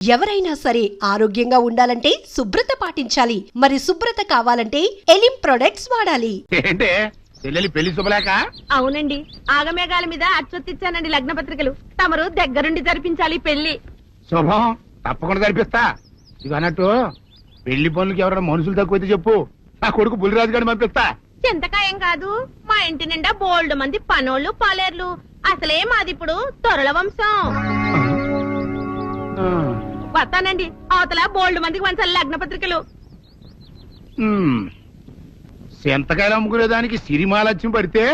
ఎవరైనా సరే ఆరోగ్యంగా ఉండాలంటే శుభ్రత పాటించాలి. మరి శుభ్రత కావాలంటే ఎలిం ప్రొడక్ట్స్ వాడాలి. ఏంటే చెల్లెలి పెళ్లి శుభలేక? అవునండి, ఆగమేఘాల మీద అచ్చొత్తిచ్చానండి లగ్న పత్రికలు. తమరు దగ్గరుండి జరిపించాలి పెళ్లి. శుభం, తప్పకుండా జరిపిస్తా. ఇది అన్నట్టు పెళ్లి పనులకి ఎవరైనా మనుషులు తక్కువైతే చెప్పు, నా కొడుకు బుల్లిరాజు గారిని పంపిస్తా. చింతకాయం కాదు, మా ఇంటి నిండా బోల్డ్ మంది పనోళ్ళు పాలేర్లు. అసలే మాది ఇప్పుడు తొరల వంశం. వస్తానండి, అవతల బోల్డ్ మందికి వంచాలి లగ్న పత్రికలు. సెంతకాయలు అమ్ముకునేదానికి సిరిమాలత్యం పడితే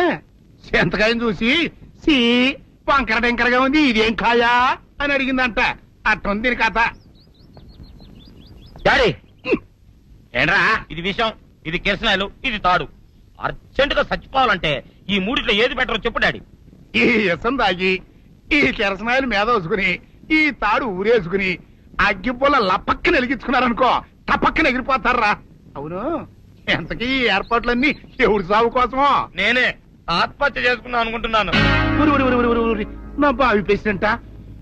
సెంతకాయని చూసి సి వంకర టెంకరగా ఉంది, ఇదేం కాయా అని అడిగిందంట. అట్టుంది దీని కథ. డాడీ, ఏంట్రా? ఇది విషం, ఇది కిరసనాయలు, ఇది తాడు. అర్జెంట్ గా చచ్చిపోవాలంటే ఈ మూడిట్లో ఏది బెటర్ చెప్పు డాడీ. ఈ ఇసం తాగి ఈ కిరసనాయలు మీద వేసుకుని ఈ తాడు ఊరేసుకుని అగ్గిపుల్ల లపక్కన వెలిగించుకున్నారనుకో, తపక్కన ఎగిరిపోతారా. అవును, ఎంతకీ ఈ ఏర్పాట్లన్నీ ఎవరి సాగు కోసమో? నేనే ఆత్మహత్య చేసుకుందాం అనుకుంటున్నాను. నా బావి పేసినంట,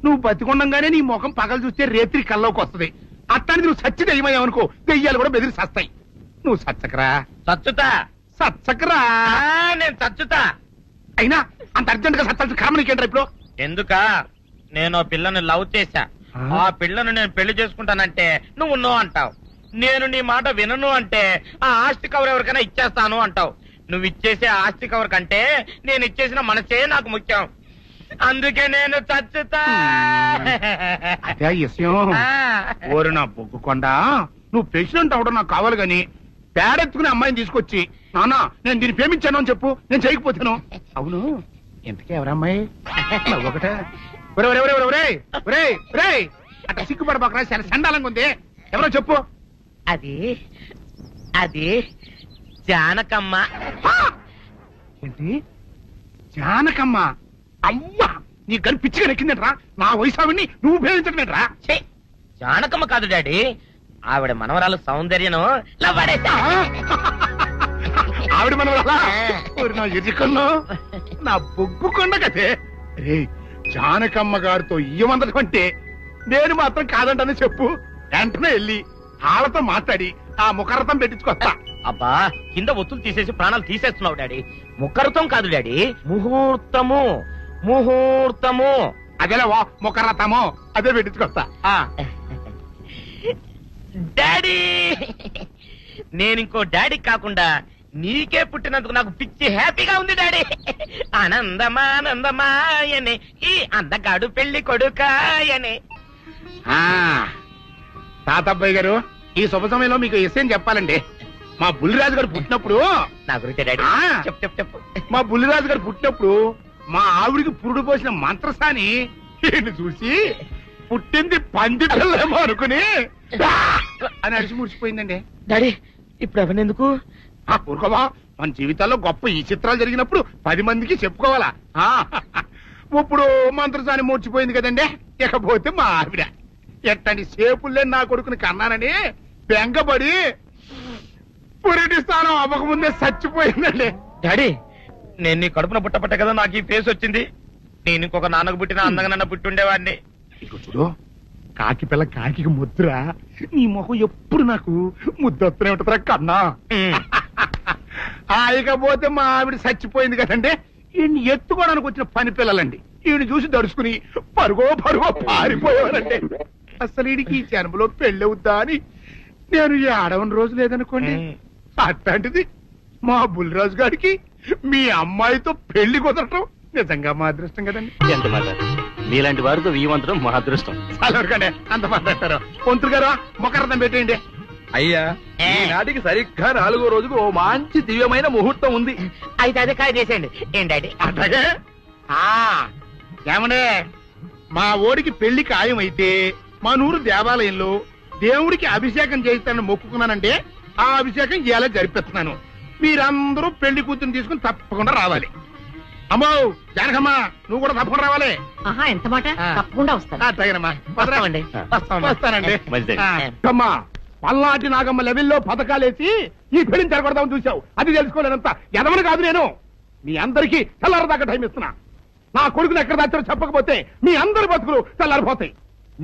నువ్వు బతికొండంగానే నీ ముఖం పగలు చూస్తే రేత్రి కల్లోకి వస్తుంది. అట్టానికి నువ్వు సచ్చి దెయ్యమయ్యావనుకో, దెయ్యాలు కూడా బెదిరి సస్తాయి. నువ్వు సచ్చకరా, చచ్చుతా. సచ్చకరా. నేను చచ్చుతా. అయినా అంత అర్జెంట్ గా సత్తాల్సిన కర్మ నీకేంట్రా ఇప్పుడు? ఎందుక నేను ఆ పిల్లని లవ్ చేశా. ఆ పిల్లను నేను పెళ్లి చేసుకుంటానంటే నువ్వు నో అంటావు. నేను నీ మాట వినను అంటే ఆ ఆస్తి కవర్ ఎవరికైనా ఇచ్చేస్తాను అంటావు. నువ్వు ఇచ్చేసే ఆస్తి కవర్ కంటే నేను ఇచ్చేసిన మనసే నాకు ముఖ్యం. అందుకే నేను చచ్చుతా. అదే విషయం. ఓరు నా బొగ్గుకొండ, నువ్వు ప్రెసిడెంట్ అవడం నాకు కావాలి గాని పేడెత్తుకునే అమ్మాయిని తీసుకొచ్చి నానా నేను దీన్ని ప్రేమించాను అని చెప్పు, నేను చేయకపోతాను. అవును, ఎంతకే ఎవరమ్మాయి? ఒకటే అట్లా సిగ్గుపడబాకరా, చాలా సండాలంగా ఉంది. ఎవరో చెప్పు. అది అది జానకమ్మ. ఏంటి జానకమ్మ? అమ్మా, నీ గని పిచ్చిగా నెక్కిందంట్రా. నా వయసావిని నువ్వు ప్రేమించటమేట్రా? ఛీ, జానకమ్మ కాదు డాడీ, ఆవిడ మనవరాలు సౌందర్యను ఆవిడ మనవరాలా? నా ఎదుకల్లో నా బొగ్గుకొండ కదే. రే, జానకమ్మ గారితో ఇయ్యమందడం అంటే నేను మాత్రం కాదంటని చెప్పు. వెంటనే వెళ్ళి వాళ్ళతో మాట్లాడి ఆ ముఖరథం పెట్టించుకొస్తా. అబ్బా, కింద ఒత్తులు తీసేసి ప్రాణాలు తీసేస్తున్నావు డాడీ. ముఖరథం కాదు డాడీ, ముహూర్తము. ముహూర్తము అదేలా వా, ముఖరథము అదే పెట్టించుకొస్తా. డాడీ, నేను ఇంకో డాడీ కాకుండా నీకే పుట్టినందుకు నాకు పిచ్చి హ్యాపీగా ఉంది డాడీ. ఆనందమానందమాయనే ఈ అందగాడు పెళ్లి కొడుకాయనే. తాతబ్బాయి గారు, ఈ శుభ సమయంలో మీకు విషయం చెప్పాలండి. మా బుల్లిరాజు గారు పుట్టినప్పుడు నా గురించి డాడీ చెప్పు చెప్పు చెప్పు. మా బుల్లిరాజు గారు పుట్టినప్పుడు మా ఆవిడికి పురుడు పోసిన మంత్రసాని చూసి పుట్టింది పంది పిల్లేమో అనుకుని అని అడిచి ముడిచిపోయిందండి. డాడీ, ఇప్పుడు ఎవరినెందుకు? ఊరుకోవా, మన జీవితాల్లో గొప్ప ఈ చిత్రాలు జరిగినప్పుడు 10 మందికి చెప్పుకోవాలా. ఇప్పుడు మంత్రసాని మూర్చిపోయింది కదండి. ఇకపోతే మా ఆవిడ ఎట్టండి సేపుల్లే నా కొడుకుని కన్నానని బెంగపడి పురిటి స్థానం అవ్వకముందే చచ్చిపోయిందండి. డాడీ, నేను నీ కడుపున పుట్టపట్ట కదా నాకు ఈ ఫేస్ వచ్చింది. నేను ఇంకొక నాన్నకు పుట్టిన అందంగా నన్ను పుట్టుండేవాడిని. ఇక చూడు, కాకి పిల్ల కాకి ముద్దురా. నీ మొహం ఎప్పుడు నాకు ముద్దొత్తనే ఉంటుందిరా కన్నా. ఇకపోతే మా ఆవిడ చచ్చిపోయింది కదండి. ఈయన్ని ఎత్తుకోవడానికి వచ్చిన పని పిల్లలండి. ఈయన చూసి దడుచుకుని పరుగో పారిపోయేవారండి. అసలు ఈడికి ఈ జన్మలో పెళ్ళవుద్దా అని నేను ఏడవని రోజు లేదనుకోండి. అట్లాంటిది మా బుల్లిరాజు గారికి మీ అమ్మాయితో పెళ్లి కుదరటం నిజంగా మా అదృష్టం కదండి. ఎంత మాట, మీలాంటి వారితో వీయమంతరం మా అదృష్టం. చాలవరకండి, అంత మాట్లాడతారు. పొంతులు గారు మొక్కరథం పెట్టేయండి. అయ్యా, ఈనాటికి సరిగ్గా 4వ రోజుకు ఓ మంచి దివ్యమైన ముహూర్తం ఉంది. అయితే అదే కాయ చేసేయండి. ఏం డాడీ? అట్లాగే. ఏమండే, మా ఓడికి పెళ్లి ఖాయం అయితే మా నూరు దేవాలయంలో దేవుడికి అభిషేకం చేయిస్తానని మొక్కుకున్నానంటే ఆ అభిషేకం ఇలా జరిపిస్తున్నాను. మీరందరూ పెళ్లి కూతురు తీసుకుని తప్పకుండా రావాలి. అమ్మో జానకమ్మ, నువ్వు కూడా తప్పకుండా రావాలి. ఎంత మాట, తప్పకుండా వస్తాను. అట్లాగేనమ్మా, వస్తానండి. మంచిది. అమ్మా, పల్నాటి నాగమ్మ లెవెల్లో పథకాలేసి ఈ పెళ్లిని జరగొడదామని చూసావు. అది తెలుసుకోలేనంత ఎదవని కాదు నేను. మీ అందరికీ తెల్లారదాకా టైం ఇస్తున్నా. నా కొడుకుని ఎక్కడ దాచారో చెప్పకపోతే మీ అందరి బతుకులు తెల్లారిపోతాయి.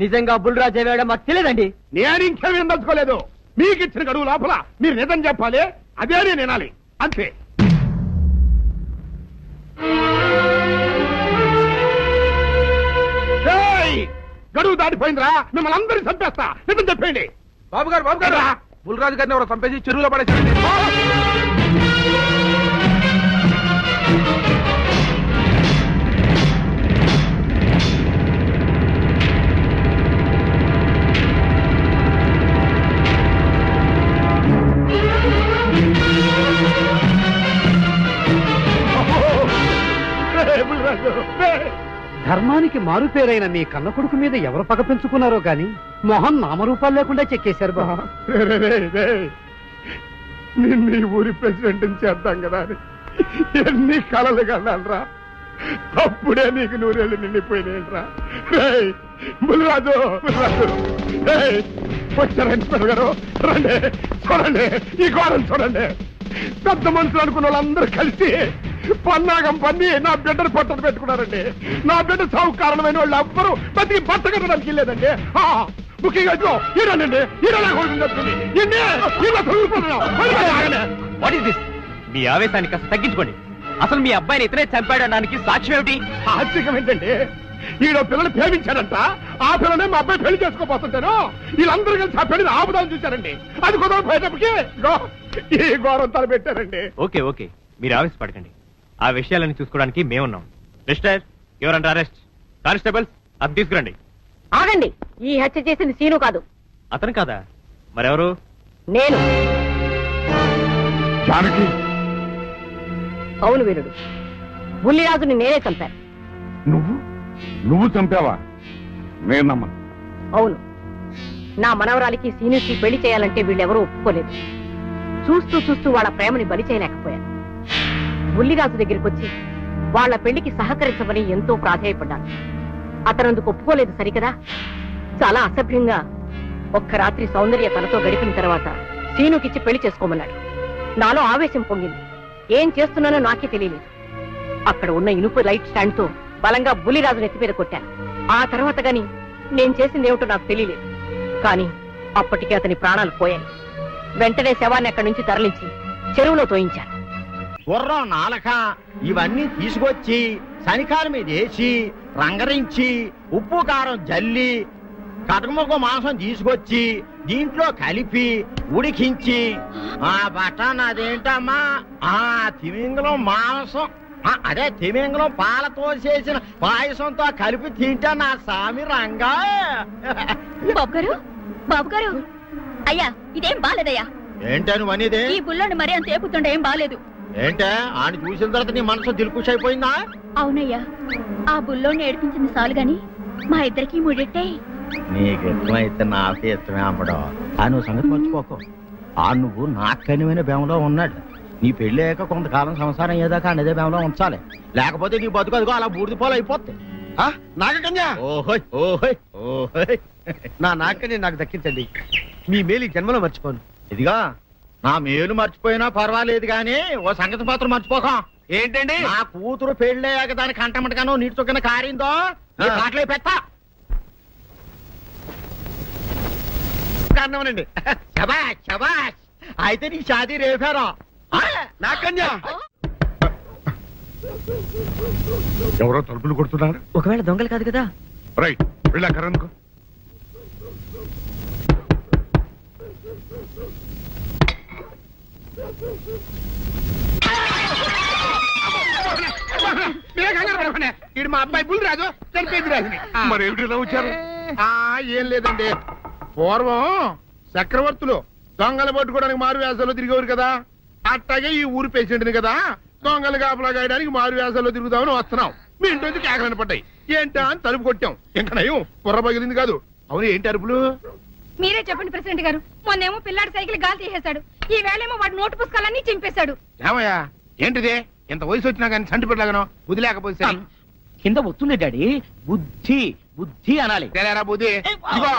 నిజంగా బుల్రాజ్ అయ్యాడో మాకు తెలియదండి. నేను ఇంకేమీ దలుచుకోలేదు. మీకు ఇచ్చిన గడువు లోపల మీరు నిజం చెప్పాలి, అదే నేను వినాలి, అంతే. ఏయ్! గడువు దాటిపోయిందిరా, మిమ్మల్ని అందరినీ చంపేస్తా, నిజం చెప్పండి. బాబు గారు బుల్రాజు గారిని ఎవరో చంపేసి చెరువులో పడేసారండి. ఏయ్, బుల్రాజు, ఏయ్! ధర్మానికి మారుపేరైన మీ కన్న కొడుకు మీద ఎవరు పగ పెంచుకున్నారో గాని మొహం నామరూపాలు లేకుండా చెక్కేశారు బాబా. నిన్ను ఈ ఊరి ప్రెసిడెంట్ చేద్దాం కదా అని ఎన్ని కలలు కన్నారా, అప్పుడే నీకు నూరేళ్ళు నిండిపోయినాయిరా. బుల్రాజు, వచ్చారా ఇన్స్పెక్టర్ గారు? రండి, చూడండి ఈ ఘోరం చూడండి. పెద్ద మనుషులు అనుకున్న వాళ్ళందరూ కలిసి పన్నాగం పన్ని నా బిడ్డను పట్టలు పెట్టుకున్నారండి. నా బిడ్డ సాగు కారణమైన వాళ్ళు ఎవ్వరూ బతికి బట్ట కట్టడానికి లేదండి. ముఖ్యంగా ఈడనండి, మీ ఆవేశాన్ని కాస్త తగ్గించుకోండి. అసలు మీ అబ్బాయిని ఇతనే చంపాడడానికి సాక్ష్యం ఏమిటి? ఆశ్చర్యం ఏంటండి, ఈడో పిల్లలు ప్రేమించాడంట, ఆ పిల్లనే మా అబ్బాయి పెళ్లి చేసుకోపోతుంటాను. వీళ్ళందరూ కలిసి ఆ పెళ్లిని ఆపుదాన్ని చూశారండి. అది కుదరపోయేటప్పటికి ఈ ఘోరం తలపెట్టారండి. ఓకే ఓకే, మీరు ఆవేశపడకండి. ఆ విషయాలను చూసుకోవడానికి మేమున్నాం. Mister, your under arrest. Constables, అది తీసుకురండి. ఆగండి, ఈ హత్య చేసింది సీను కాదు. అతను కాదా? మరెవరు? నేను. జానకి, అవును వీరుడు, బుల్లిరాజుని నేనే చంపాను. నువ్వు చంపావా? నేను నమ్మను. అవును, నా మనవరాలికి సీనుకి పెళ్లి చేయాలంటే వీళ్ళెవరూ ఒప్పుకోలేదు. చూస్తూ చూస్తూ వాళ్ళ ప్రేమని బలి చేయలేకపోయాను. బుల్లిరాజు దగ్గరికి వచ్చి వాళ్ళ పెళ్లికి సహకరించమని ఎంతో ప్రాధేయపడ్డాను. అతనందుకు ఒప్పుకోలేదు సరికదా. చాలా అసభ్యంగా ఒక్క రాత్రి సౌందర్య తనతో గడిపిన తర్వాత సీనుకిచ్చి పెళ్లి చేసుకోమన్నాడు. నాలో ఆవేశం పొంగింది. ఏం చేస్తున్నానో నాకే తెలియలేదు. అక్కడ ఉన్న ఇనుపు లైట్ స్టాండ్ తో బలంగా బుల్లిరాజు నెత్తి మీద కొట్టాను. ఆ తర్వాత గాని నేను చేసిందేమిటో నాకు తెలియలేదు. కానీ అప్పటికే అతని ప్రాణాలు పోయాయి. వెంటనే శవాన్ని అక్కడి నుంచి తరలించి చెరువులో తోయించాను. గుర్రం నాలక ఇవన్నీ తీసుకొచ్చి శనికాల మీద వేసి రంగరించి ఉప్పు కారం జల్లి కటకముఖ మాంసం తీసుకొచ్చి దీంట్లో కలిపి ఉడికించి ఆ బటన్ అదేంటమ్మా ఆ తిమింగలం మాంసం అదే తిమింగలం పాలతో చేసిన పాయసంతో కలిపి తింటా నా సామి రంగా. బాబు గారు అయ్యా, ఇదేం బాలేదయ్యా. ఏంటా నువ్వు అనేది? ఈ బుల్లోని మరీ అంత ఏపుతుండే ఏం బాలేదు. ఏంటే ఆయన చూసిన తర్వాత నీ మనసు దిల్కుష్ అయిపోయిందా? అవునయ్యా, ఆ బుల్లోని ఏడిపించింది చాలు గాని మా ఇద్దరికి ముడిట్టే. నీకు ఇష్టమైతే నాకే ఇష్టమే అమ్మడం. ఆ నువ్వు సంగతి మర్చిపోకు. ఆ నువ్వు నాకు కనివైన బేమలో ఉన్నాడు. నీ పెళ్లి అయ్యాక కొంతకాలం సంసారం ఏదాకా అనేదే బేమలో ఉంచాలి. లేకపోతే నీ బతుకు అదిగో అలా బూడిది పోలు అయిపోద్ది. నాగకన్యా, ఓహోయ్ ఓహోయ్ ఓహోయ్, నా నాగకన్య నాకు దక్కించండి. మీ మేలు ఈ జన్మలో మర్చిపోను. ఇదిగా నా మేలు మర్చిపోయినా పర్వాలేదు గాని ఓ సంగతి మాత్రం మర్చిపోకం. ఏంటండి? నా కూతురు పెళ్ళయ్యాక దానికి కంటమటగానో నీటి చొక్కన కారిందో కాట్లే పెట్ట. కారణమనండి. శబాష్ శబాష్, అయితే నీ షాదీ రేపారా? నాగకన్యా, ఎవరో తలుపులు కొడుతున్నారు. ఒకవేళ దొంగలు కాదు కదా? రైట్, వెళ్ళాకరనుకో. ఇది మా అబ్బాయి బుల్లిరాజు, చనిపోయింది రాజుని. మరి ఏమిటి ఇలా వచ్చారు? ఏం లేదండి, పూర్వం చక్రవర్తులు దొంగలు పట్టుకోవడానికి మారు వేసాల్లో తిరిగేవారు కదా, అట్టాగే ఈ ఊరు పేషెంట్ని కదా దొంగలు కాపలా గాయడానికి మారు వేసాల్లో తిరుగుదామని వస్తున్నాం. మీ ఇంటి కేకలని పడ్డాయి. ఏంటా అని తలుపు కొట్టాం. ఇంకా నయం బుర్ర పగిలింది కాదు. అవును, ఏంటి అరుపులు? మీరే చెప్పండి ప్రెసిడెంట్ గారు. మొన్నేమో పిల్లాడి సైకిల్ గాలి తీసేశాడు, ఈ వేళేమో వాడి నోటు పుస్తకాలన్నీ చింపేశాడు. ఏమయ్యా, ఏంటిది? ఇంత వయసు వచ్చినా కానీ చంటి పెట్టలాగను వదిలేకపోతే కింద వస్తుంది డాడీ. బుద్ధి బుద్ధి అనాలి. తెలేరా బుద్ధి. ఇదిగో,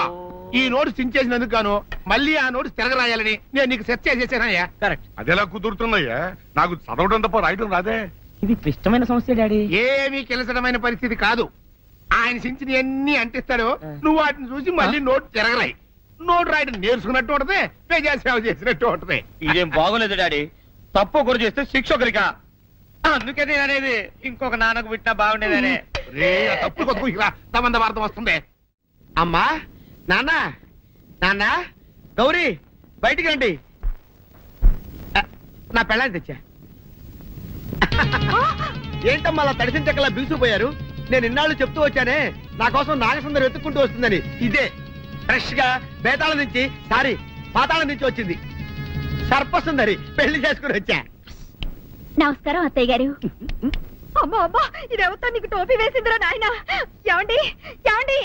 ఈ నోట్స్ చించేసినందుకు గాను మళ్ళీ ఆ నోట్స్ తిరగరాయాలని నేను నీకు సెట్ చేసేసానయ్యా. కరెక్ట్. అదెలా కుదురుతున్నాయ్యా? నాకు చదవడం తప్ప రాయటం రాదే. ఇది క్లిష్టమైన సమస్య డాడీ. ఏమీ కిలసడమైన పరిస్థితి కాదు. ఆయన సించిన అన్ని అంటిస్తాడు నువ్వు వాటిని చూసి మళ్ళీ నోటు తిరగరాయి. నోటు రాయడం నేర్చుకున్నట్టు ఉంటది, ప్రజా సేవ చేసినట్టు ఉంటది. ఇదేం బాగోలేదు డాడీ. తప్పు ఒకరు చేస్తే శిక్ష ఒకరికా. అందుకే నేను అనేది ఇంకొక నాన్నకు పుట్టినా బాగుండేదనే. రే, ఆ తప్పుడు కొద్దు ఇలా సంబంధ వార్త వస్తుంది. అమ్మా, నాన్న, నాన్న, గౌరీ, బయటికి రండి. నా పెళ్ళాన్ని తెచ్చా. ఏంటమ్మా అలా తడిసిన చెక్కలా బిగుసిపోయారు? నేను ఇన్నాళ్ళు చెప్తూ వచ్చానే, నా కోసం నాగసుందరం వెతుక్కుంటూ వస్తుందని. ఇదే ఫ్రెష్ గా బేతాళం నుంచి పాతాళం నుంచి వచ్చింది సర్పసుందరి. పెళ్లి చేసుకుని వచ్చా. నమస్కారం అత్తయ్య గారు. అమ్మా అమ్మా, ఇదేవతా నీకు టోపీ వేసిందిరా నాయన. ఏమండి ఏమండి,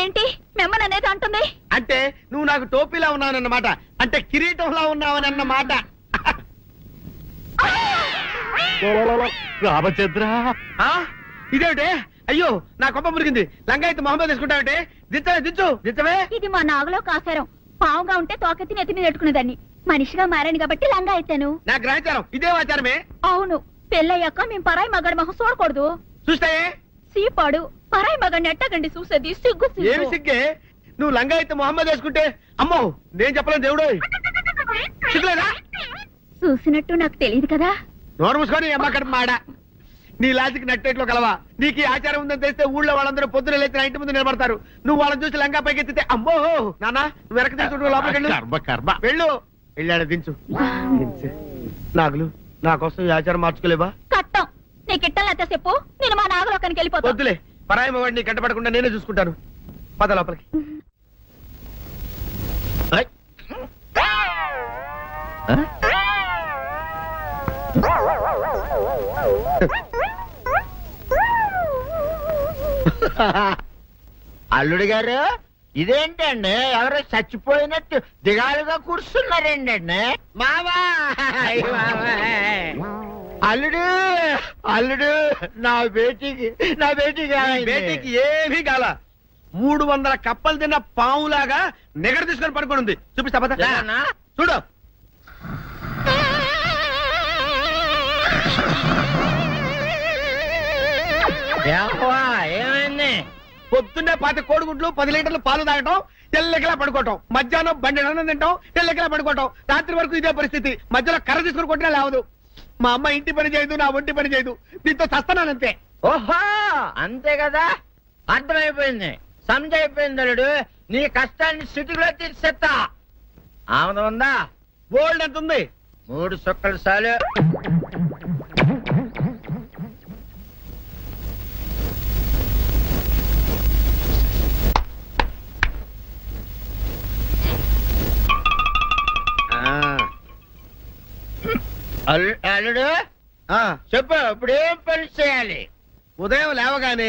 ఏంటి మిమ్మల్ని అనేది అంటుంది? అంటే నువ్వు నాకు టోపీలా ఉన్నావన్నమాట, అంటే కిరీటంలా ఉన్నావనన్నమాట. రామచంద్ర, ఇదేమిటే? అయ్యో, నా కొప్ప మురిగింది. లంగా అయితే మొహమ్మద్ తీసుకుంటావంటే? దించవే. ఇది మా నాగులో కాసారం. పావుగా ఉంటే తోకెత్తి నెత్తి మీద పెట్టుకునేదాన్ని. మనిషిగా మారాను కాబట్టి లంగా ఎత్తాను. నా గ్రహచారం ఇదే ఆచారమే. అవును, పెళ్ళయ్యాక మేము పరాయి మగాడి మొహం చూడకూడదు. చూస్తాయే సీపాడు పరాయి మగాడిని ఎట్టగండి చూసేది. సిగ్గు ఏమి సిగ్గే? నువ్వు లంగా అయితే మొహమ్మద్ వేసుకుంటే అమ్మో నేను చెప్పలేను దేవుడు. సిగ్గులేదా? చూసినట్టు నాకు తెలియదు కదా. నోరు మూసుకొని అమ్మ కడుపు మాడ. నీ లాజిక్ నట్టేట్లో కలవా? నీకు ఈ ఆచారం ఉందని తెలిస్తే ఊళ్ళో వాళ్ళందరూ పొద్దున లేచి నా ఇంటి ముందు నిలబడతారు. నువ్వు వాళ్ళని చూసి లంగా పైకి ఎత్తితే అమ్మో నాన్న నువ్వు వెనక తీసుకుంటూ లోపలికి వెళ్ళు. వెళ్ళాడు దించు. నాగులు, నా కోసం ఈ ఆచారం మార్చుకోలేవా? కట్టం నీకు ఇట్టలేతే చెప్పు, నేను మా నాగలోకానికి వెళ్ళిపోతా. వద్దులే, పరాయి మగవాడిని కంటపడకుండా నేనే చూసుకుంటాను. పద లోపలికి. అల్లుడు గారు, ఇదేంటండి ఎవరో చచ్చిపోయినట్టు దిగాలుగా కూర్చున్నారేంటండి? మావా, అల్లుడు అల్లుడు, నా బేటీకి బేటీకి ఏమీ కాల. 300 కప్పలు తిన్న పావులాగా నిగడ తీసుకొని పడుకొని ఉంది. చూపిస్తా పద. చూడు. ఏమైంది? పొద్దున్నే 10 కోడిగుడ్లు 10 లీటర్లు పాలు తాగటం, తెల్లకిలా పడుకోవటం. మధ్యాహ్నం బండి అన్నం తింటాం, తెల్లకిలా పడుకోవటం. రాత్రి వరకు ఇదే పరిస్థితి. మధ్యలో కర్ర తీసుకుని కొట్టినా లేవదు. మా అమ్మ ఇంటి పని చేయదు, నా ఒంటి పని చేయదు. దీంతో చస్తానంతే. ఓహో, అంతే కదా, అర్థమైపోయింది, సమజైపోయింది. అల్లుడు, నీ కష్టాన్ని సిటీలో తీర్చేస్తా. ఆమె ఉందా? గోల్డ్ ఎంత ఉంది? 3 సుక్కలు చాలు. అల్లుడు, చెప్పు, ఇప్పుడు ఏం పని చేయాలి? ఉదయం లేవగానే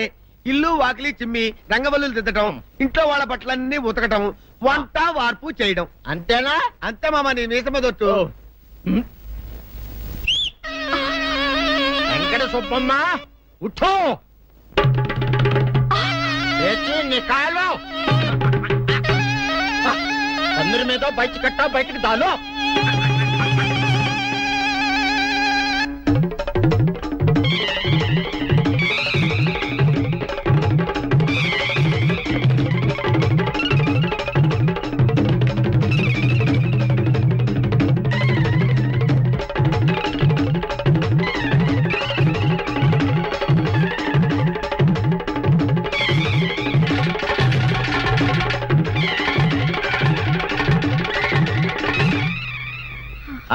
ఇల్లు వాకిలి చిమ్మి రంగవల్లులు దిద్దటం, ఇంట్లో వాళ్ళ బట్టలన్నీ ఉతకటం, వంట వార్పు చేయడం. అంతేనా? అంతే మామ, నీ మీసమదొట్టు. వెంకట సుబ్బమ్మ, ఉఠో, లేచి నీ కాలు అందరి మీద బయట కట్టా, బయటకు దాలో.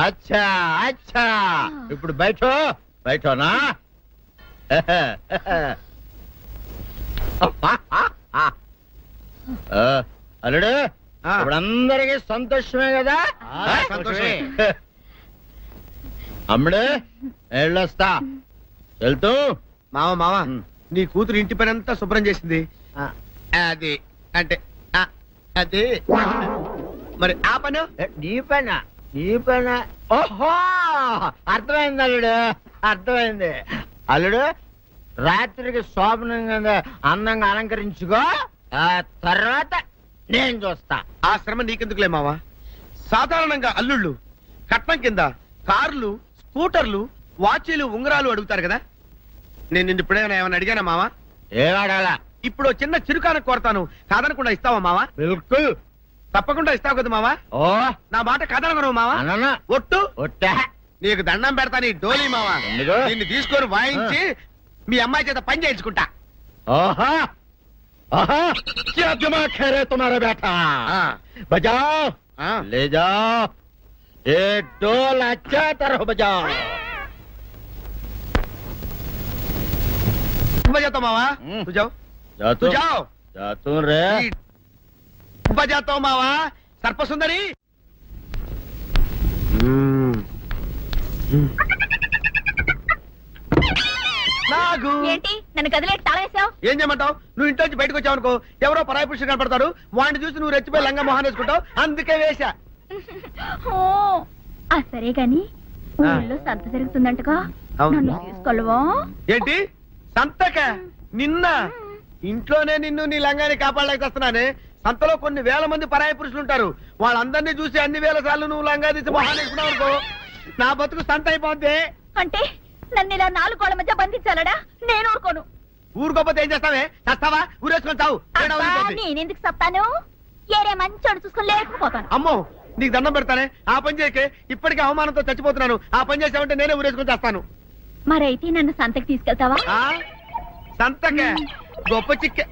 అచ్చా అచ్చా, ఇప్పుడు బయటనా? అల్లుడు, ఇప్పుడు అందరికి సంతోషమే కదా? సంతోషమే. అమ్ముడు, వెళ్ళొస్తా. వెళ్తూ మామ నీ కూతురు ఇంటి పని అంతా శుభ్రం చేసింది. అది అంటే అది మరి ఆ పను నీ పైన. ఓహో, అర్థమైంది అల్లుడు, అర్థమైంది. అల్లుడు, రాత్రికి శోభనంగా అందంగా అలంకరించుకో, ఆ తర్వాత నేను చూస్తా. ఆ శ్రమ నీకెందుకులే మావా. సాధారణంగా అల్లుళ్ళు కట్నం కింద కార్లు, స్కూటర్లు, వాచీలు, ఉంగరాలు అడుగుతారు కదా. నేను నిన్ను ఇప్పుడేమైనా అడిగానా మావా? ఏవాడాలా? ఇప్పుడు ఓ చిన్న చిరుకాను కోరతాను, కాదనకుండా ఇస్తావా మావా? బిల్కుల్. తప్పకుండా ఇస్తావు కదా మావా? ఓ నా మాట కాదనగను మావా? అననా ఒట్టు ఒట్టా. నీకు దండం పెడతాను ఈ డోలీ మావా. ఎందుకు? దీన్ని తీసుకొని వాయించి మీ అమ్మాయి చేత పని చేయించుకుంటా. आहा आहा क्या दिमाग है रे तुम्हारा बेटा बजाओ ले जाओ ये डोल अच्छा तरह बजाओ बजाता मावा तू जाओ जा तू जाओ जा तू रे बजाता हूँ मावा सर्प सुंदरी నాగు ఏంటి నన్ను గదిలేట్ తాళేసావు? ఏం చేయమంటావు? నువ్వు ఇంట్లో నుంచి బయటకు వచ్చావు అనుకో, ఎవరో పరాయి పురుషుడు కనపడతాడు, వాడిని చూసి నువ్వు రెచ్చిపోయి లంగా మొహాన్ని వేసుకుంటావు, అందుకే వేశా. సరే గాని ఊళ్ళో సంత జరుగుతుందంటగా, అవును. నన్ను తీసుకెళ్ళవా? ఏంటి సంతక? నిన్న ఇంట్లోనే నిన్ను నీ లంగాన్ని కాపాడలేక వస్తున్నానే. సంతలో కొన్ని వేల మంది పరాయి పురుషులు ఉంటారు, వాళ్ళందరినీ చూసి అన్ని వేల సార్లు నువ్వు లంగా తీసి మొహాన్ని వేసుకున్నావు అనుకో, నా బతుకు సంత అయిపోద్ది. అంటే నన్ను ఇలా 4 గోళ్ల మధ్య బంధించాలడా? నేను ఊరుకోను. ఊరుకోపోతే ఏం చేస్తావే? చస్తావా? ఊరేసుకొని చావు. తేడా అబ్బా, వదిలిపోద్ది. నేనెందుకు చెప్తాను? ఏరే మంచోడు చూసుకొని లేకపోతాను. అమ్మో నీకు దండం పెడతానే, ఆ పని చేయకే. ఇప్పటికే అవమానంతో చచ్చిపోతున్నాను, ఆ పని చేసావంటే నేనే ఊరేసుకొని చేస్తాను. మరైతే నన్ను సంతకి తీసుకెళ్తావా? సంతకే గొప్ప చిక్కే.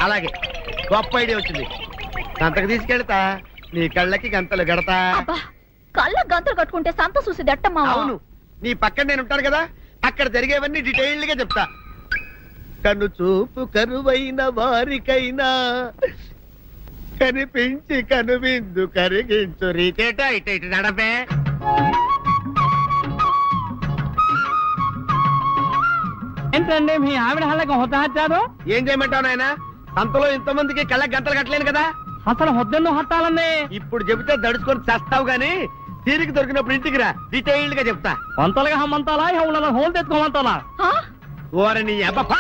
అలాగే గొప్ప ఐడియా వచ్చింది. సంతకు తీసుకెళ్తా, నీ కళ్ళకి గంతలు గడతా. అబ్బా, కళ్ళ గంతులు కట్టుకుంటే సంత చూసి దట్టమ్మా. అవును, నీ పక్కన నేను ఉంటాను కదా, అక్కడ జరిగేవన్నీ డీటెయిల్డ్ గా చెప్తా. కను చూపు కరువైన వారికైనా కనిపించి కనువిందు కరిగించు రీతేట ఇట ఇటు నడపే. ఏంటండి మీ ఆవిడ హళ్ళకి హొత్తహత్యారు? ఏం చేయమంటావు నాయన? సంతలో ఇంతమందికి కళ్ళకి గంటలు కట్టలేను కదా. అసలు హొద్దెందు హత్తాలండి? ఇప్పుడు చెబితే దడుచుకొని చేస్తావు గాని తీరికి దొరికినప్పుడు ఇంటికి రా, డీటెయిల్డ్ గా చెప్తా. వంతలుగా హమ్మంతాలా ఎవరు హోల్ తెచ్చుకోమంతాలా? ఓరని అబ్బప్ప.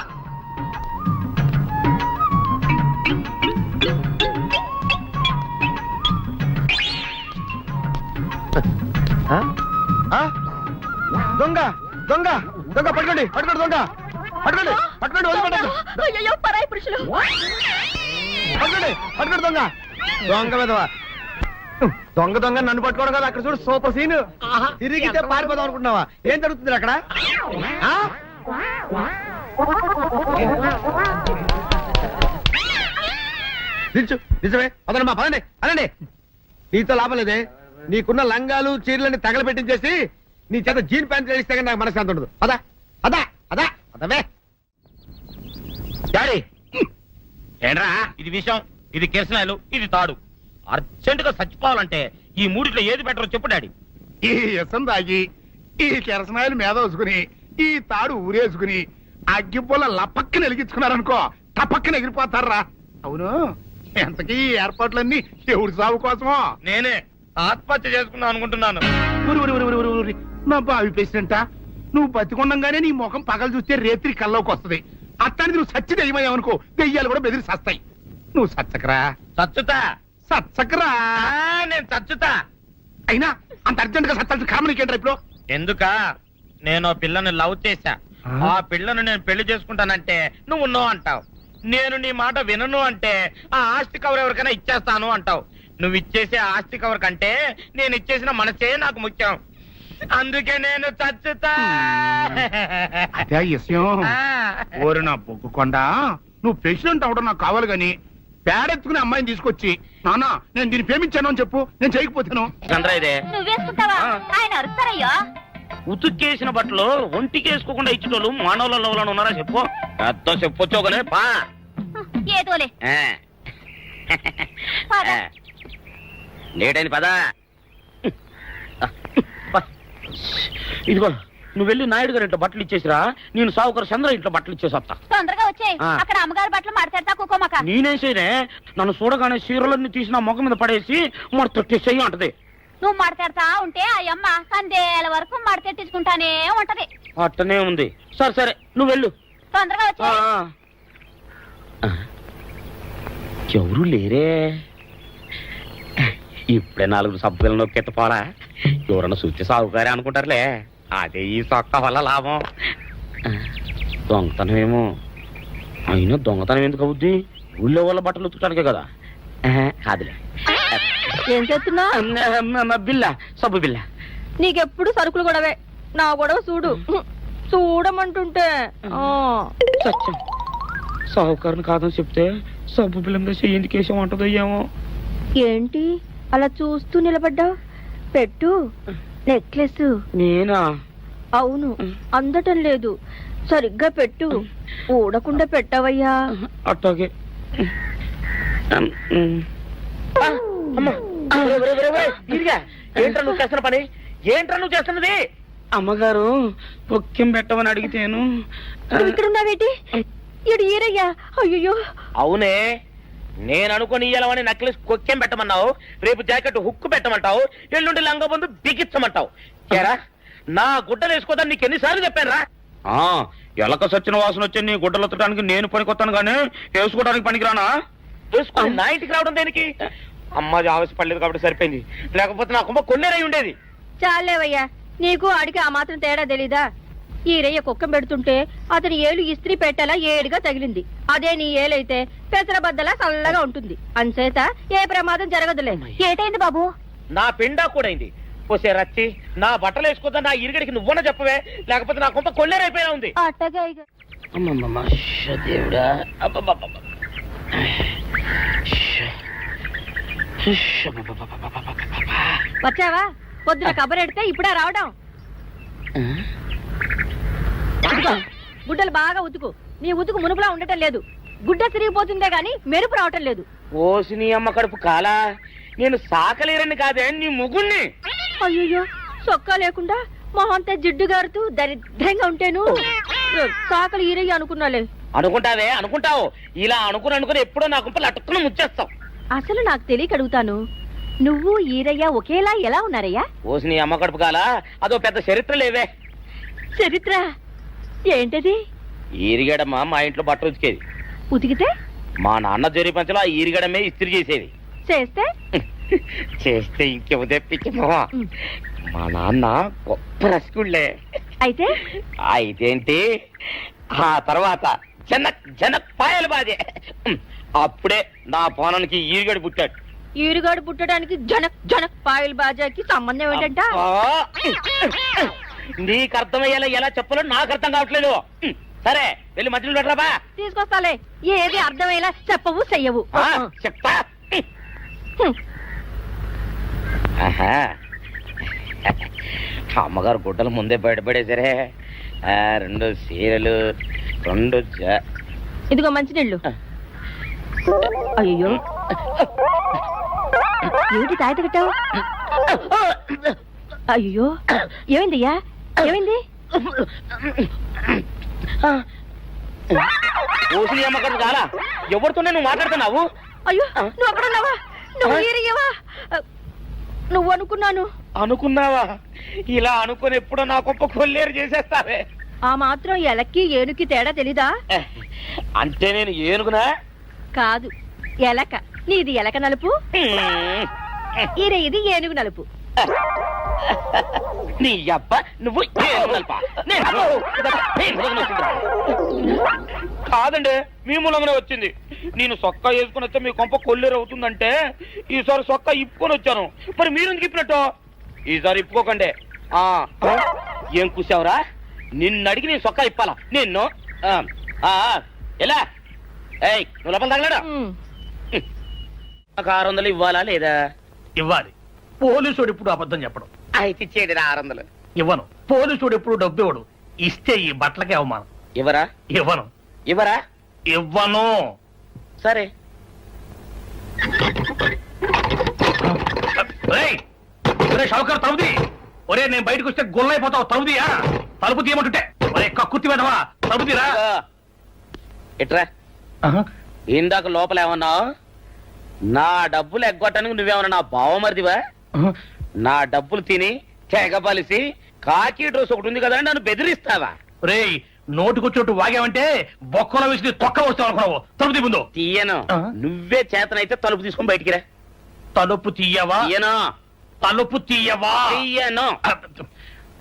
ఆ? ఆ? దొంగ దొంగ దొంగ పట్టుకోండి పట్టుకోండి దొంగ పట్టుకోండి పట్టుకోండి వదిలిపెట్టండి. అయ్యో, పరాయి పురుషులు. పట్టుకోండి పట్టుకోండి దొంగ దొంగ విధవా. దొంగ దొంగ నన్ను పట్టుకోవడం కదా, అక్కడ చూడు సూపర్ సీన్. తిరిగితే పారిపోదాం అనుకుంటున్నావా? ఏం జరుగుతుంది అక్కడ? ఆ? నిల్చు నిజమే, పదండి మా పదండి అనండి. నీతో లాభం లేదే, నీకున్న లంగాలు చీరలని తగలబెట్టించేసి నీ చేత జీన్ ప్యాంట్ వేస్తే కానీ నాకు మనశ్శాంతి ఉండదు. అదా అదా అదా అదవే డాడీ ఏంట్రా ఇది విషయం, ఇది కిరసనాయలు, ఇది తాడు. అర్జెంట్ గా చచ్చిపోవాలంటే ఈ మూడిట్లో ఏది బెటర్ చెప్పు డాడీ. ఈ ఇసం తాగి ఈ కిరసనాయలు మీద వేసుకుని ఈ తాడు ఊరేసుకుని అగ్గిపుల్ల లపక్కన వెలిగించుకున్నారనుకో, టపక్కన ఎగిరిపోతారా. అవును, ఎంతకీ ఈ ఏర్పాట్లన్నీ ఎవరి సాగు కోసమో? నేనే ఆత్మహత్య చేసుకుందాం అనుకుంటున్నాను. ఊరి ఊరి ఊరి ఊరి ఊరి నా బావి పేసినంట. నువ్వు బతికొండంగానే నీ ముఖం పగలు చూస్తే రేత్రి కల్లోకి వస్తుంది. అట్టానికి నువ్వు సచ్చి దెయ్యమయ్యావనుకో, దెయ్యాలు కూడా బెదిరి సస్తాయి. నువ్వు సచ్చకరా చచ్చుతా. సచ్చకరా. నేను చచ్చుతా. అయినా అంత అర్జెంట్ గా సత్తాల్సిన కారణం నీకేంట్రా ఇప్పుడు? ఎందుక నేను ఆ పిల్లని లవ్ చేశా. ఆ పిల్లను నేను పెళ్లి చేసుకుంటానంటే నువ్వు నో అంటావు. నేను నీ మాట వినను అంటే ఆ ఆస్తి కవర్ ఎవరికైనా ఇచ్చేస్తాను అంటావు. నువ్వు ఇచ్చేసే ఆస్తి కవర్ కంటే నేను ఇచ్చేసిన మనసే నాకు ముఖ్యం. అందుకే నేను చచ్చుతా. అదే విషయం. ఓరి నా బొగ్గుకొండ, నువ్వు ప్రెసిడెంట్ అవడం నాకు కావాలి గాని పేడెత్తుకునే అమ్మాయిని తీసుకొచ్చి నానా నేను దీన్ని ప్రేమించాను అని చెప్పు, నేను చేయకపోతాను. చంద్రయ్యదే నువ్వేసుకుంటావా? ఆయన అరుస్తారయ్యా. ఉతుక్కేసిన బట్టలు ఒంటికి వేసుకోకుండా ఇచ్చేటోళ్ళు మానవులలో ఉన్నారా చెప్పు. అర్థం చెప్పొచ్చోగలే పా. ఏదోలే. లేటైంది పదా. ఇదిగో నువ్వు వెళ్ళి నాయుడు గారి ఇంట్లో బట్టలు ఇచ్చేసిరా, నేను సావుకర్ చంద్ర ఇంట్లో బట్టలు ఇచ్చేసి వస్తా. తొందరగా వచ్చేయ్. అక్కడ అమ్మగారి బట్టలు మాడతాడతా కుకోమక. నేనేం చేయనే, నన్ను చూడగానే చీరలన్నీ తీసి నా ముఖం మీద పడేసి మొట్టెట్టేసేయి అంటది. నువ్వు మాడతాడతా ఉంటే ఆ అమ్మ సందేల వరకు మడతెట్టించుకుంటానే ఉంటది. అట్టనే ఉంది. సరే సరే నువ్వు వెళ్ళు. తొందరగా వచ్చే. ఎవరు లేరే, ఇప్పుడే 4 సబ్బులు నొక్కెత్తపోరా. ఎవరన్నా చూస్తే సాగుకారే అనుకుంటారులే. అదే ఈ సొక్క వల్ల లాభం. దొంగతనమేమో. అయినా దొంగతనం ఎందుకు అవుద్ది? ఊళ్ళో వాళ్ళ బట్టలు ఉతుకడానికే కదా. కాదులే. ఏం చేస్తున్నా? బిల్ల, సబ్బు బిల్ల. నీకెప్పుడు సరుకులు గొడవే. నా గొడవ చూడు. చూడమంటుంటే సత్యం, సాహుకారుని కాదని చెప్తే సబ్బు బిల్ల మీద ఎందుకు వేసామంటుందో ఏమో. ఏంటి అలా చూస్తూ నిలబడ్డావు? పెట్టు నెక్లెస్. నేనా? అవును, అందటం లేదు. సరిగ్గా పెట్టు. ఊడకుండా పెట్టవయ్యా. అట్టాగే. ఏంట్రా నువ్వు చేస్తున్న పని? ఏంట్రా నువ్వు చేస్తున్నది? అమ్మగారు పొక్కెం పెట్టమని అడిగితేను. నువ్వు ఇక్కడ ఉన్నావేటి? ఇడు ఈరయ్యా. అయ్యో. అవునే, నేను అనుకుని ఇయ్యాలని నెక్లెస్ కొక్కెం పెట్టమన్నావు, రేపు జాకెట్ హుక్కు పెట్టమంటావు, ఎల్లుండి లంగా బందు బిగించమంటావు. ఏరా, నా గుడ్డలు వేసుకోదని నీకు ఎన్నిసార్లు చెప్పానురా? ఎలక సచ్చిన వాసన వచ్చి నీ గుడ్డలు ఎత్తడానికి నేను పనికొత్తాను కానీ వేసుకోవడానికి పనికిరానా? వేసుకుని నా ఇంటికి రావడం దేనికి? అమ్మాది ఆవేశపడలేదు కాబట్టి సరిపోయింది, లేకపోతే నా కుమ్మ కొన్నేరై ఉండేది. చాలేవయ్యా, నీకు ఆడికి ఆ మాత్రం తేడా తెలీదా? ఈరయ్య కుక్కం పెడుతుంటే అతని ఏలు ఇస్త్రీ పెట్టేలా ఏడుగా తగిలింది. అదే నీ ఏలైతే పెసరబద్దలా చల్లగా ఉంటుంది. అంచేత ఏ ప్రమాదం జరగదులే. ఏటైంది బాబు? నా పిండా కూడా అయింది. పోసే రచ్చి, నా బట్టలు వేసుకోద్దా నా ఇరుగడికి నువ్వున చెప్పవే, లేకపోతే నా కొంత కొల్లేరైపోయినా ఉంది. దేవుడా, వచ్చావా? పొద్దున కబరెడితే ఇప్పుడే రావడం. గుడ్డలు బాగా ఉతుకు. నీ ఉతుకు మునుపులా ఉండటం లేదు. గుడ్డ తిరిగిపోతుందే గాని మెరుపు రావటం లేదు. ఓసి నీ అమ్మ కడుపు కాలా, నేను సాకలేరని కాదే నీ ముగుణ్ణి. అయ్యో, సొక్కా లేకుండా మొహంతా జిడ్డు గారుతూ దరిద్రంగా ఉంటేను సాకలు ఈరయ్య అనుకున్నాలే. అనుకుంటావే, అనుకుంటావు. ఇలా అనుకుని ఎప్పుడో నా గుంపలు అటుక్కుని ముచ్చేస్తావు. అసలు నాకు తెలియక అడుగుతాను, నువ్వు ఈరయ్య ఒకేలా ఎలా ఉన్నారయ్యా? ఓసి నీ అమ్మ కడుపు కాలా, అదో పెద్ద చరిత్ర లేవే. చరిత్ర ఏంటది? ఈరిగడమ్మ మా ఇంట్లో బట్టలు ఉతికేది. ఉతికితే మా నాన్న జరి పంచలో ఆ ఈరిగడమే ఇస్త్రీ చేసేది. చేస్తే చేస్తే ఇంకేమో తెప్పించమో. మా నాన్న గొప్ప రసికుళ్ళే. అయితే అయితేంటి, ఆ తర్వాత జనక్ పాయలు బాధే. అప్పుడే నా పోనానికి ఈరిగడి పుట్టాడు. ఈరుగాడు పుట్టడానికి జనక్ పాయల్ బాజాకి సంబంధం ఏంటంట? నీకు అర్థమయ్యేలా ఎలా చెప్పాలో నాకు అర్థం కావట్లేదు. సరే, వెళ్ళి మధ్యలో పెట్టరాబా. తీసుకొస్తాలే. ఏది అర్థమయ్యేలా చెప్పవు చెయ్యవు. చెప్తా. అమ్మగారు గుడ్డలు ముందే బయటపడేసరే. 2 చీరలు, 2 ఇదిగో మంచినీళ్ళు. అయ్యో, ఏమిటి తాయిత కట్టావు? అయ్యో, ఏమైందయ్యా? ఏమైంది? ఓసి అమ్మగారు చాలా ఎవరితోనే నువ్వు మాట్లాడుతున్నావు? అయ్యో, నువ్వు అక్కడున్నావా? నువ్వు ఈరయ్యవా? నువ్వు అనుకున్నావా? ఇలా అనుకుని ఎప్పుడో నా గొప్ప కొల్లేరు చేసేస్తావే. ఆ మాత్రం ఎలక్కి ఏనుకి తేడా తెలీదా? అంటే నేను ఏనుగునా? కాదు, ఎలక. నీది ఎలక నలుపు, ఇది ఏనుగు నలుపు. నీ అబ్బ నువ్వు కాదండి, మీ మూలంగానే వచ్చింది. నేను సొక్కా వేసుకుని వస్తే మీ కొంప కొల్లేరు అవుతుందంటే ఈసారి సొక్కా ఇప్పుకొని వచ్చాను. మరి మీరు ఎందుకు ఇప్పినట్టు? ఈసారి ఇప్పుకోకండి. ఏం కూసావురా? నిన్ను అడిగి నేను సొక్కా ఇప్పాలా? నిన్ను ఎలా? ఏయ్, నువ్వు లోపల తగలడా? నాకు 600 ఇవ్వాలా లేదా? ఇవ్వాలి. పోలీసుడు ఇప్పుడు అబద్ధం చెప్పడం. అయితే ఇచ్చేది 600. ఇవ్వను. పోలీసుడు ఎప్పుడు డబ్బు ఇవ్వడు. ఇస్తే ఈ బట్టలకే అవమానం. ఇవ్వరా? ఇవ్వను. ఇవ్వరా? ఇవ్వను. సరే. షౌకర్ తలుపుది. ఒరే, నేను బయటకు వస్తే గొల్లైపోతావు. తలుపుదియా? తలుపు తీయమంటుంటే ఒరే కక్కుర్తి వెదవా, తలుపు తీరా. ఇట్రా. ఇందాక లోపల ఏమన్నావు? నా డబ్బులు ఎగ్గొట్టడానికి నువ్వేమన్నా నా బావమరిదివా? నా డబ్బులు తిని తెగబలిసి కాకి డ్రెస్ ఒకటి ఉంది కదా నన్ను బెదిరిస్తావా? రే, నోటుకొచ్చినట్టు వాగావంటే బొక్కలో వేసి తొక్క వస్తావు అనుకున్నావు. తలుపు తీ ముందు. తీయను. నువ్వే చేతనైతే తలుపు తీసుకొని బయటికి రా. తలుపు తీయవా? తీయను. తలుపు తీయవా? తీయను.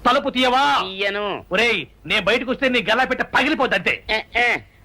తలుపు తీయవా? తీయను. ఒరేయ్, నేను బయటకు వస్తే నీ గల్లా పెట్ట పగిలిపోద్ది అంతే.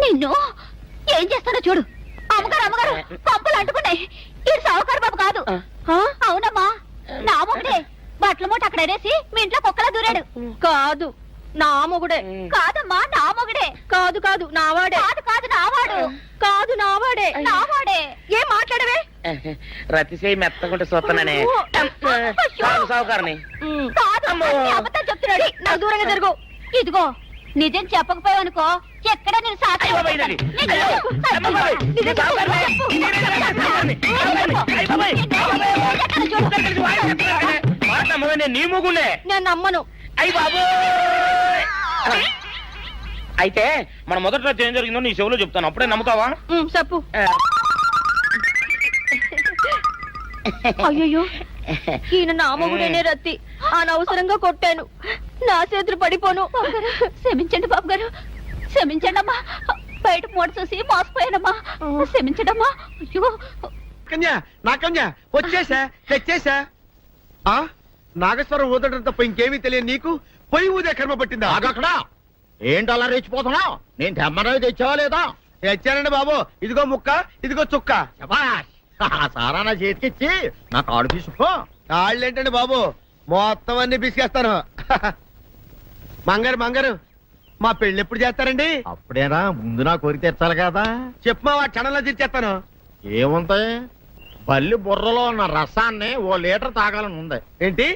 నిన్ను ఏం చేస్తానో చూడు. అమ్మగారు అమ్మగారు పంపలు అంటుకున్నాయి. ఇది సావుకారు బాబు కాదు. అవునమ్మా, నా మొగుడే బట్టల మూట అక్కడ అనేసి మీ ఇంట్లో కుక్కలా దూరాడు. కాదు నా మొగుడే. కాదమ్మా, నా మొగుడే. కాదు కాదు నావాడే. కాదు కాదు నావాడు. కాదు నావాడే. నావాడే. ఏం మాట్లాడవే? రతిసేయి మెత్తకుంటే చూస్తున్నానే సావుకారని. కాదు, అన్ని అబద్ధాలు చెప్తున్నాడు. నా దూరంగా జరుగు. ఇదిగో నిజం చెప్పకపోయావనుకో ఎక్కడ నేను సాక్షి నీ మూగుండే నేను నమ్మను. అయ్యి బాబు. అయితే మన మొదటి రోజు ఏం జరిగిందో నీ చెవులో చెప్తాను, అప్పుడే నమ్ముతావా? చెప్పు. అయ్యో, ఈయన నా మొగుడేనే రత్తి. అనవసరంగా కొట్టాను. నా చేతులు పడిపోను. క్షమించండి బాబు గారు, క్షమించండి అమ్మా. బయట మూట చూసి మోసపోయానమ్మా. క్షమించడమ్మా. అయ్యో కన్యా, నా కన్యా వచ్చేసా, తెచ్చేసా. నాగేశ్వరం ఊదటం తప్ప ఇంకేమీ తెలియదు నీకు. పొయ్యి ఊదే కర్మ పట్టిందా? ఆగక్కడ ఏంటి అలా రెచ్చిపోతున్నావు? నేను తెమ్మనవి తెచ్చావా లేదా? తెచ్చానండి బాబు. ఇదిగో ముక్క, ఇదిగో చుక్క. శభాష్. ఆ సారా నా చేతికిచ్చి నా కాడు తీసుకో. కాళ్ళేంటండి బాబు, మొత్తం అన్ని బిసికేస్తాను. మంగారు మంగారు, మా పెళ్ళి ఎప్పుడు చేస్తారండి? అప్పుడేనా, ముందు నా కోరిక తెచ్చాలి కదా. చెప్పు మా క్షణంలో తీర్చేస్తాను. ఏముంటాయి, బల్లి బుర్రలో ఉన్న రసాన్ని 1 లీటర్ తాగాలని ఉంది. ఏంటి?